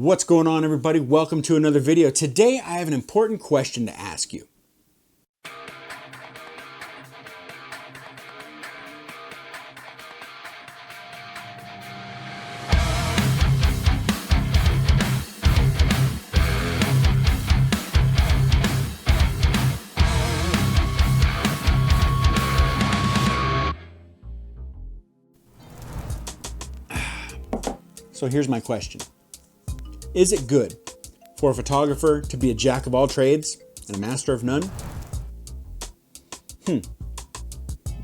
What's going on, everybody? Welcome to another video. Today I have an important question to ask you. So here's my question. Is it good for a photographer to be a jack of all trades and a master of none?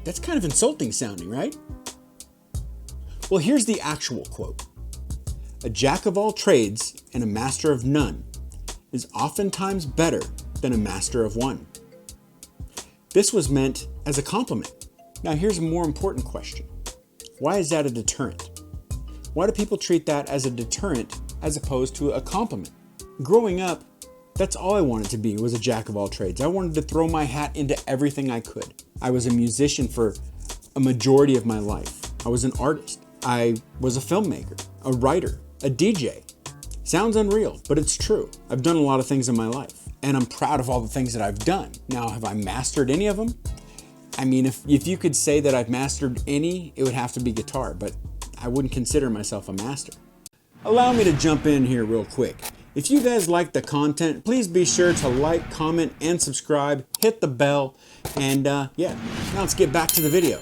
That's kind of insulting sounding, right? Well, here's the actual quote. A jack of all trades and a master of none is oftentimes better than a master of one. This was meant as a compliment. Now here's a more important question. Why is that a deterrent? Why do people treat that as a deterrent as opposed to a compliment? Growing up, that's all I wanted to be, was a jack of all trades. I wanted to throw my hat into everything I could. I was a musician for a majority of my life. I was an artist. I was a filmmaker, a writer, a DJ. Sounds unreal, but it's true. I've done a lot of things in my life, and I'm proud of all the things that I've done. Now, have I mastered any of them? I mean, if you could say that I've mastered any, it would have to be guitar, but I wouldn't consider myself a master. Allow me to jump in here real quick. If you guys like the content, please be sure to like, comment, and subscribe. Hit the bell. And now let's get back to the video.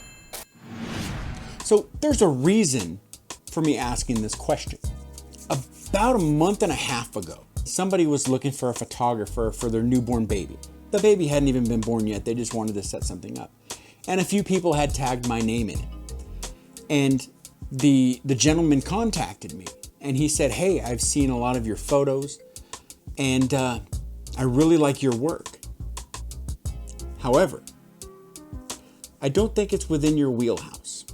So there's a reason for me asking this question. About a month and a half ago, somebody was looking for a photographer for their newborn baby. The baby hadn't even been born yet. They just wanted to set something up. And a few people had tagged my name in it. And the gentleman contacted me and he said, "Hey, I've seen a lot of your photos and I really like your work. However, I don't think it's within your wheelhouse."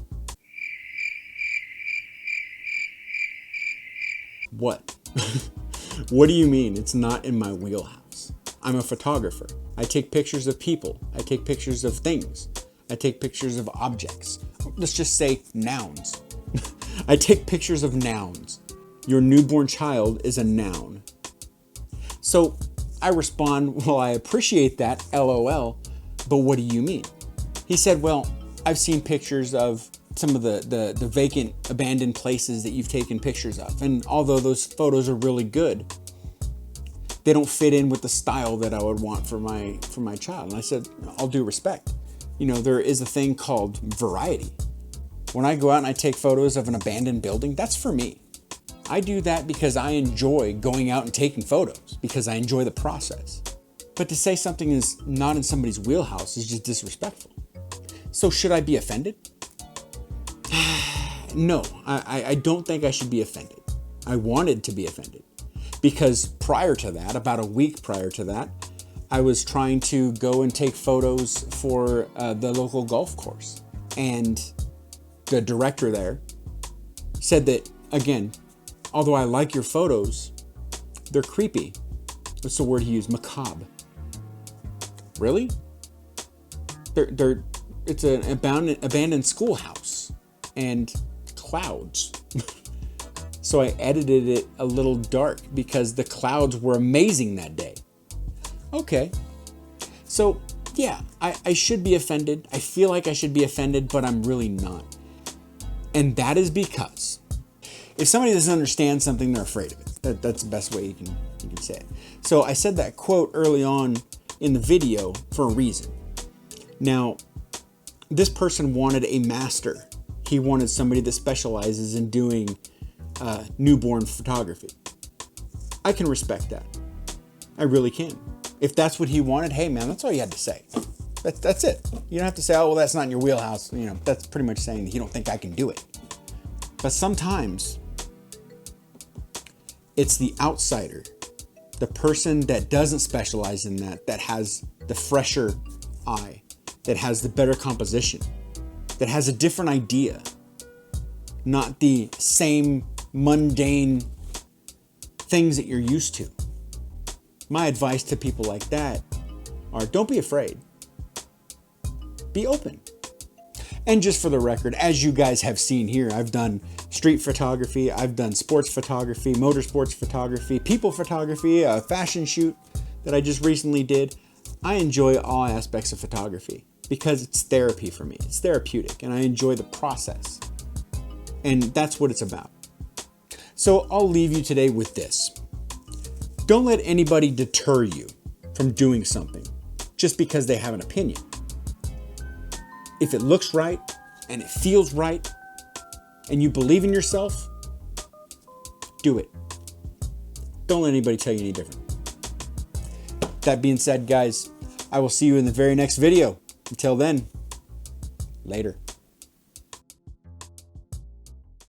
What? What do you mean it's not in my wheelhouse? I'm a photographer. I take pictures of people. I take pictures of things. I take pictures of objects. Let's just say nouns. I take pictures of nouns. Your newborn child is a noun. So I respond, "Well, I appreciate that, LOL, but what do you mean?" He said, "Well, I've seen pictures of some of the vacant, abandoned places that you've taken pictures of. And although those photos are really good, they don't fit in with the style that I would want for my child." And I said, "All due respect. You know, there is a thing called variety. When I go out and I take photos of an abandoned building, that's for me. I do that because I enjoy going out and taking photos, because I enjoy the process. But to say something is not in somebody's wheelhouse is just disrespectful. So should I be offended? No, I don't think I should be offended. I wanted to be offended because prior to that, about a week prior to that, I was trying to go and take photos for the local golf course. And the director there said that, again, although I like your photos, they're creepy. What's the word he used? Macabre. Really? It's an abandoned schoolhouse and clouds. So I edited it a little dark because the clouds were amazing that day. Okay. So yeah, I should be offended. I feel like I should be offended, but I'm really not. And that is because if somebody doesn't understand something, they're afraid of it. That's the best way you can say it. So I said that quote early on in the video for a reason. Now, this person wanted a master. He wanted somebody that specializes in doing newborn photography. I can respect that. I really can. If that's what he wanted, hey man, that's all you had to say. That's it. You don't have to say, "Oh, well, that's not in your wheelhouse." You know, that's pretty much saying that you don't think I can do it. But sometimes it's the outsider, the person that doesn't specialize in that has the fresher eye, that has the better composition, that has a different idea, not the same mundane things that you're used to. My advice to people like that are, don't be afraid. Be open. And just for the record, as you guys have seen here, I've done street photography, I've done sports photography, motorsports photography, people photography, a fashion shoot that I just recently did. I enjoy all aspects of photography because it's therapy for me. It's therapeutic, and I enjoy the process. And that's what it's about. So I'll leave you today with this. Don't let anybody deter you from doing something just because they have an opinion. If it looks right and it feels right and you believe in yourself, do it. Don't let anybody tell you any different. That being said, guys, I will see you in the very next video. Until then, later.